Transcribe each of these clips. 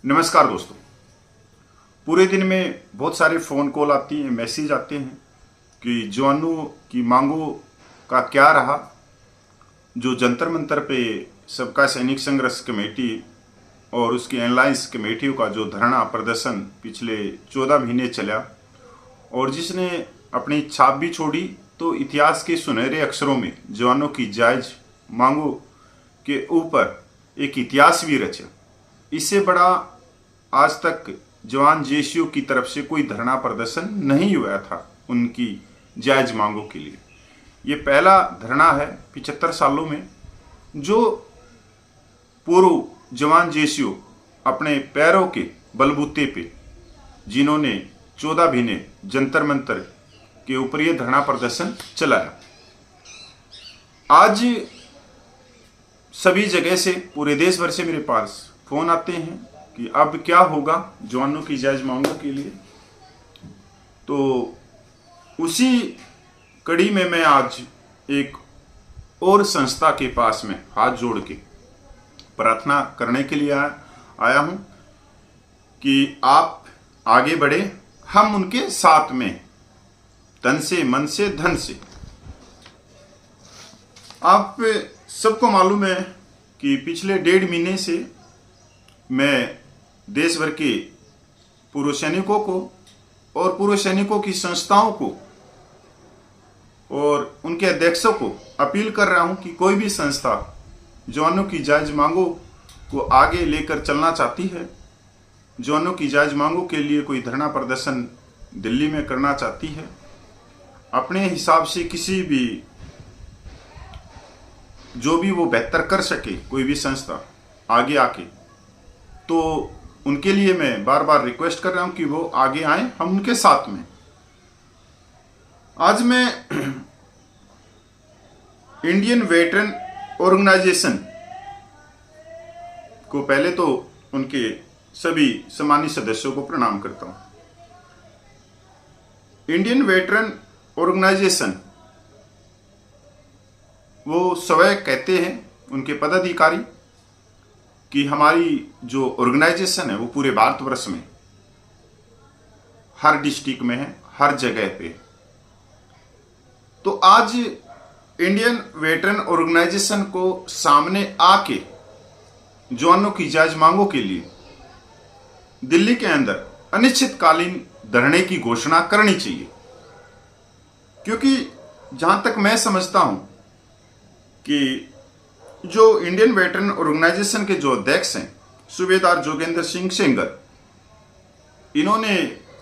नमस्कार दोस्तों। पूरे दिन में बहुत सारे फ़ोन कॉल आती हैं, मैसेज आते हैं कि जवानों की मांगों का क्या रहा। जो जंतर मंतर पे सबका सैनिक संघर्ष कमेटी और उसकी एलायंस कमेटियों का जो धरना प्रदर्शन पिछले 14 महीने चला और जिसने अपनी छाप भी छोड़ी, तो इतिहास के सुनहरे अक्षरों में जवानों की जायज़ मांगों के ऊपर एक इतिहास भी रचा। इससे बड़ा आज तक जवान जेसीओ की तरफ से कोई धरना प्रदर्शन नहीं हुआ था उनकी जायज मांगों के लिए। ये पहला धरना है 75 सालों में जो पूर्व जवान जेसीओ अपने पैरों के बलबूते पे जिन्होंने 14 महीने जंतर मंतर के ऊपर ये धरना प्रदर्शन चलाया। आज सभी जगह से, पूरे देश भर से मेरे पास फोन आते हैं कि अब क्या होगा जवानों की जायज मांगों के लिए। तो उसी कड़ी में मैं आज एक और संस्था के पास में हाथ जोड़ के प्रार्थना करने के लिए आया हूं कि आप आगे बढ़े, हम उनके साथ में तन से, मन से, धन से। आप सबको मालूम है कि पिछले 1.5 महीने से मैं देश भर के पूर्व सैनिकों को और पूर्व सैनिकों की संस्थाओं को और उनके अध्यक्षों को अपील कर रहा हूं कि कोई भी संस्था जवानों की जायज मांगों को आगे लेकर चलना चाहती है, जवानों की जायज मांगों के लिए कोई धरना प्रदर्शन दिल्ली में करना चाहती है, अपने हिसाब से किसी भी जो भी वो बेहतर कर सके कोई भी संस्था आगे आके, तो उनके लिए मैं बार बार रिक्वेस्ट कर रहा हूं कि वो आगे आए, हम उनके साथ में। आज मैं इंडियन वेटरन ऑर्गेनाइजेशन को पहले तो उनके सभी सम्मानित सदस्यों को प्रणाम करता हूं। इंडियन वेटरन ऑर्गेनाइजेशन वो स्वयं कहते हैं उनके पदाधिकारी कि हमारी जो ऑर्गेनाइजेशन है वो पूरे भारतवर्ष में हर डिस्ट्रिक्ट में है, हर जगह पे। तो आज इंडियन वेटरन ऑर्गेनाइजेशन को सामने आके जवानों की जायज मांगों के लिए दिल्ली के अंदर अनिश्चितकालीन धरने की घोषणा करनी चाहिए। क्योंकि जहां तक मैं समझता हूं कि जो इंडियन वेटरन ऑर्गेनाइजेशन के जो अध्यक्ष हैं सूबेदार जोगेंद्र सिंह सेंगर, इन्होंने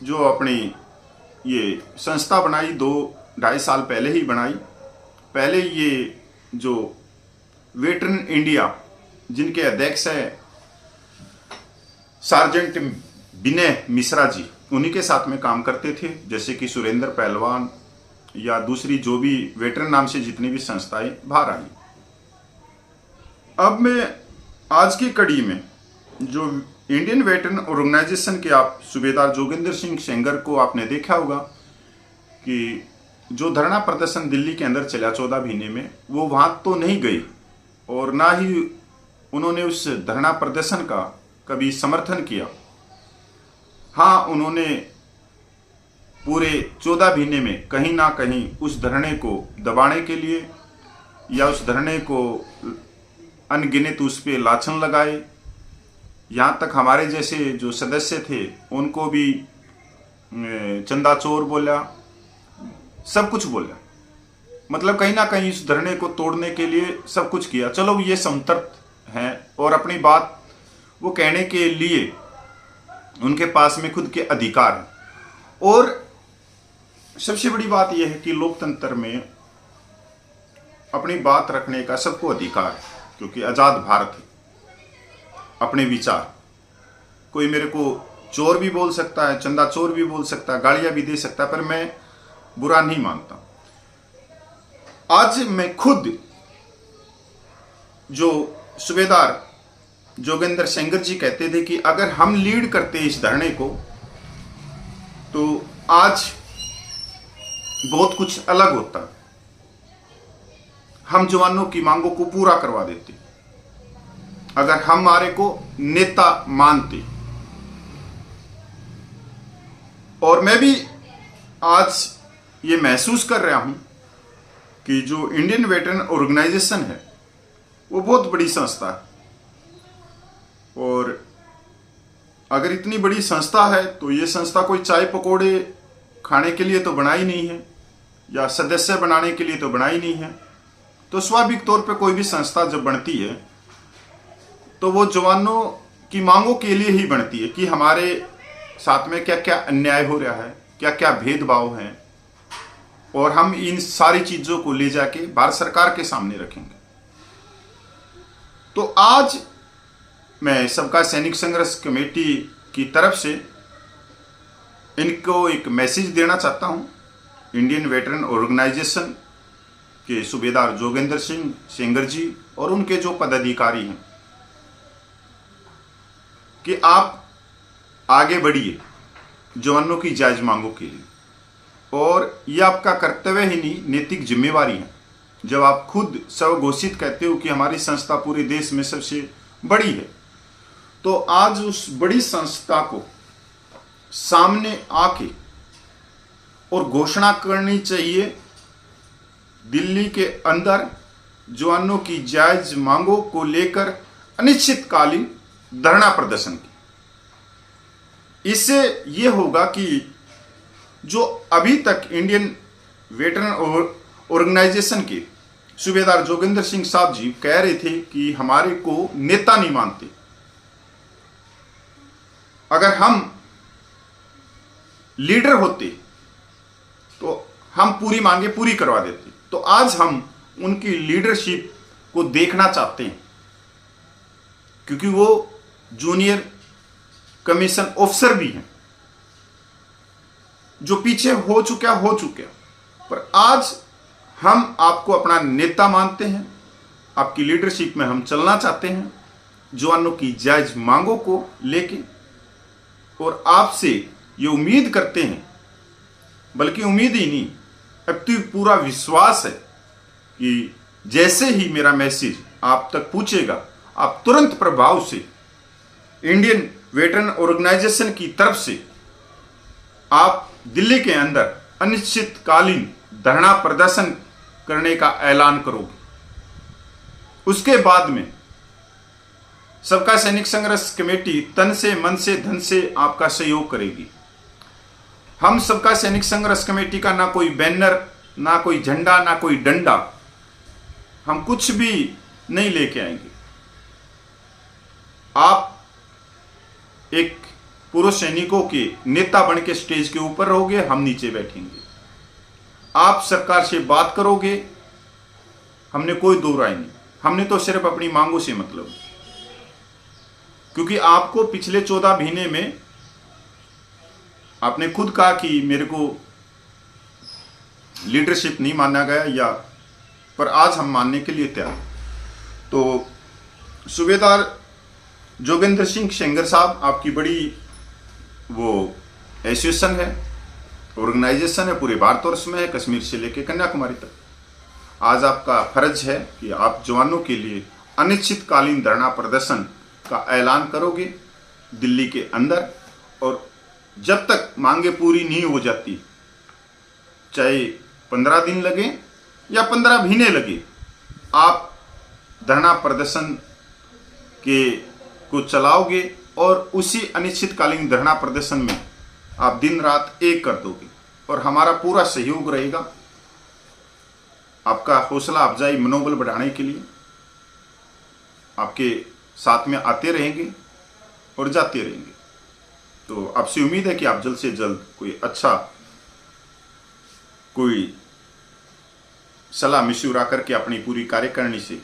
जो अपनी ये संस्था बनाई 2-2.5 साल पहले ही बनाई। पहले ये जो वेटरन इंडिया जिनके अध्यक्ष है सार्जेंट विनय मिश्रा जी, उन्हीं के साथ में काम करते थे, जैसे कि सुरेंद्र पहलवान या दूसरी जो भी वेटरन नाम से जितनी भी संस्थाएं बाहर आई। अब मैं आज की कड़ी में जो इंडियन वेटरन ऑर्गेनाइजेशन के आप सूबेदार जोगेंद्र सिंह सेंगर को आपने देखा होगा कि जो धरना प्रदर्शन दिल्ली के अंदर चला 14 महीने में, वो वहां तो नहीं गई और ना ही उन्होंने उस धरना प्रदर्शन का कभी समर्थन किया। हाँ, उन्होंने पूरे 14 महीने में कहीं ना कहीं उस धरने को दबाने के लिए या उस धरने को अनगिनत उस पर लाछन लगाए। यहाँ तक हमारे जैसे जो सदस्य थे उनको भी चंदा चोर बोला, सब कुछ बोला। मतलब कहीं ना कहीं इस धरने को तोड़ने के लिए सब कुछ किया। चलो, ये संतृप्त हैं और अपनी बात वो कहने के लिए उनके पास में खुद के अधिकार हैं। और सबसे बड़ी बात यह है कि लोकतंत्र में अपनी बात रखने का सबको अधिकार है, क्योंकि आज़ाद भारत है। अपने विचार कोई मेरे को चोर भी बोल सकता है, चंदा चोर भी बोल सकता है, गालियां भी दे सकता है, पर मैं बुरा नहीं मानता। आज मैं खुद जो सूबेदार जोगेंद्र सेंगर जी कहते थे कि अगर हम लीड करते इस धरने को तो आज बहुत कुछ अलग होता, हम जवानों की मांगों को पूरा करवा देते। अगर हमारे को नेता मानते, और मैं भी आज ये महसूस कर रहा हूं कि जो इंडियन वेटरन ऑर्गेनाइजेशन है वो बहुत बड़ी संस्था है। और अगर इतनी बड़ी संस्था है तो ये संस्था कोई चाय पकौड़े खाने के लिए तो बनाई नहीं है, या सदस्य बनाने के लिए तो बनाई नहीं है। तो स्वाभाविक तौर पे कोई भी संस्था जब बनती है तो वो जवानों की मांगों के लिए ही बनती है कि हमारे साथ में क्या क्या अन्याय हो रहा है, क्या क्या भेदभाव है, और हम इन सारी चीजों को ले जाके भारत सरकार के सामने रखेंगे। तो आज मैं सबका सैनिक संघर्ष कमेटी की तरफ से इनको एक मैसेज देना चाहता हूं, इंडियन वेटरन ऑर्गेनाइजेशन के सूबेदार जोगेंद्र सिंह सेंगर जी और उनके जो पदाधिकारी हैं, कि आप आगे बढ़िए जवानों की जायज मांगों के लिए। और यह आपका कर्तव्य ही नहीं, नैतिक जिम्मेवारी है। जब आप खुद स्वघोषित कहते हो कि हमारी संस्था पूरे देश में सबसे बड़ी है, तो आज उस बड़ी संस्था को सामने आके और घोषणा करनी चाहिए दिल्ली के अंदर जवानों की जायज मांगों को लेकर अनिश्चितकालीन धरना प्रदर्शन की। इससे यह होगा कि जो अभी तक इंडियन वेटरन ऑर्गेनाइजेशन के सूबेदार जोगेंद्र सिंह साहब जी कह रहे थे कि हमारे को नेता नहीं मानते, अगर हम लीडर होते तो हम पूरी मांगे पूरी करवा देते। तो आज हम उनकी लीडरशिप को देखना चाहते हैं, क्योंकि वो जूनियर कमीशन ऑफिसर भी हैं। जो पीछे हो चुका, पर आज हम आपको अपना नेता मानते हैं, आपकी लीडरशिप में हम चलना चाहते हैं जवानों की जायज मांगों को लेके, और आपसे ये उम्मीद करते हैं, बल्कि उम्मीद ही नहीं, अब तो पूरा विश्वास है कि जैसे ही मेरा मैसेज आप तक पूछेगा, आप तुरंत प्रभाव से इंडियन वेटरन ऑर्गेनाइजेशन की तरफ से आप दिल्ली के अंदर अनिश्चितकालीन धरना प्रदर्शन करने का ऐलान करोगे। उसके बाद में सबका सैनिक संघर्ष कमेटी तन से, मन से, धन से आपका सहयोग करेगी। हम सबका सैनिक संघर्ष कमेटी का ना कोई बैनर, ना कोई झंडा, ना कोई डंडा, हम कुछ भी नहीं लेके आएंगे। आप एक पूर्व सैनिकों के नेता बन के स्टेज के ऊपर रहोगे, हम नीचे बैठेंगे। आप सरकार से बात करोगे, हमने कोई दो राय नहीं, हमने तो सिर्फ अपनी मांगों से मतलब। क्योंकि आपको पिछले 14 महीने में आपने खुद कहा कि मेरे को लीडरशिप नहीं माना गया, या पर आज हम मानने के लिए तैयार। तो सूबेदार जोगेंद्र सिंह सेंगर साहब, आपकी बड़ी वो एसोसिएशन है, ऑर्गेनाइजेशन है, पूरे भारतवर्ष में है, कश्मीर से लेकर कन्याकुमारी तक। आज आपका फर्ज है कि आप जवानों के लिए अनिश्चितकालीन धरना प्रदर्शन का ऐलान करोगे दिल्ली के अंदर, और जब तक मांगे पूरी नहीं हो जाती, चाहे 15 दिन लगे या 15 महीने लगे, आप धरना प्रदर्शन को चलाओगे, और उसी अनिश्चितकालीन धरना प्रदर्शन में आप दिन रात एक कर दोगे, और हमारा पूरा सहयोग रहेगा आपका हौसला अफजाई, मनोबल बढ़ाने के लिए। आपके साथ में आते रहेंगे और जाते रहेंगे। तो आपसे उम्मीद है कि आप जल्द से जल्द कोई सलाह मशवरा करके अपनी पूरी कार्यकारिणी से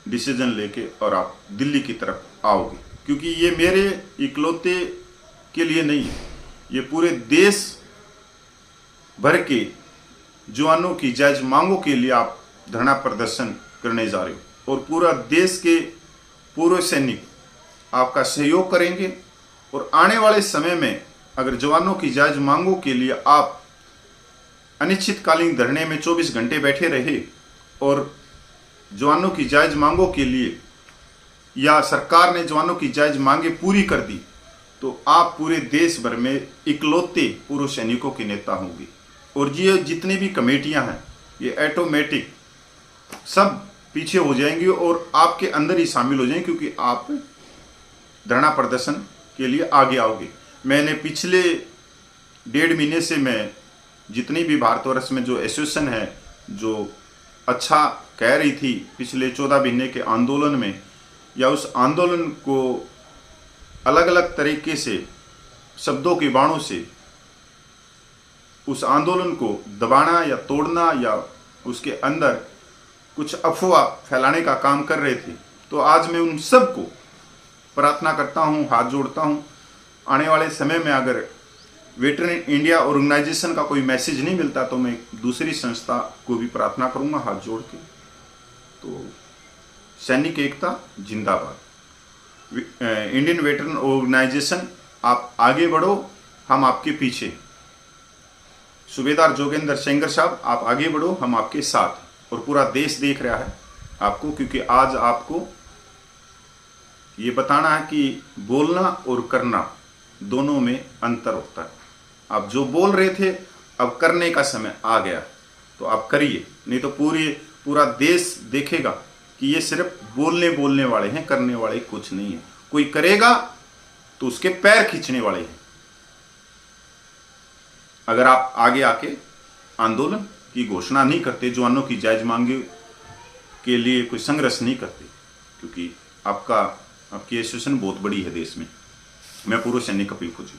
डिसीजन लेके और आप दिल्ली की तरफ आओगे। क्योंकि ये मेरे इकलौते के लिए नहीं है, ये पूरे देश भर के जवानों की जायज मांगों के लिए आप धरना प्रदर्शन करने जा रहे हो, और पूरा देश के पूर्व सैनिक आपका सहयोग करेंगे। और आने वाले समय में अगर जवानों की जायज मांगों के लिए आप अनिश्चितकालीन धरने में 24 घंटे बैठे रहे, और जवानों की जायज मांगों के लिए, या सरकार ने जवानों की जायज मांगे पूरी कर दी, तो आप पूरे देश भर में इकलौते पूर्व सैनिकों के नेता होंगे। और ये जितनी भी कमेटियां हैं ये ऑटोमेटिक सब पीछे हो जाएंगी और आपके अंदर ही शामिल हो जाएंगे, क्योंकि आप धरना प्रदर्शन के लिए आगे आओगे। मैंने पिछले 1.5 महीने से मैं जितनी भी भारतवर्ष में जो एसोसिएशन है जो अच्छा कह रही थी पिछले 14 महीने के आंदोलन में, या उस आंदोलन को अलग अलग तरीके से शब्दों के बाणों से उस आंदोलन को दबाना या तोड़ना या उसके अंदर कुछ अफवाह फैलाने का काम कर रहे थे। तो आज मैं उन सब को प्रार्थना करता हूं, हाथ जोड़ता हूं, आने वाले समय में अगर वेटरन इंडिया ऑर्गेनाइजेशन का कोई मैसेज नहीं मिलता तो मैं दूसरी संस्था को भी प्रार्थना करूंगा हाथ जोड़ के। तो सैनिक एकता जिंदाबाद। इंडियन वेटरन ऑर्गेनाइजेशन आप आगे बढ़ो, हम आपके पीछे। सूबेदार जोगेंद्र सेंगर साहब आप आगे बढ़ो, हम आपके साथ। और पूरा देश देख रहा है आपको, क्योंकि आज आपको ये बताना है कि बोलना और करना दोनों में अंतर होता है। आप जो बोल रहे थे अब करने का समय आ गया, तो आप करिए, नहीं तो पूरा देश देखेगा कि ये सिर्फ बोलने वाले हैं, करने वाले कुछ नहीं है। कोई करेगा तो उसके पैर खींचने वाले हैं। अगर आप आगे आके आंदोलन की घोषणा नहीं करते, जवानों की जायज मांगे के लिए कोई संघर्ष नहीं करते, क्योंकि आपकी एसोसिएशन बहुत बड़ी है देश में। मैं पूर्व सैनिक कपिल फौजी।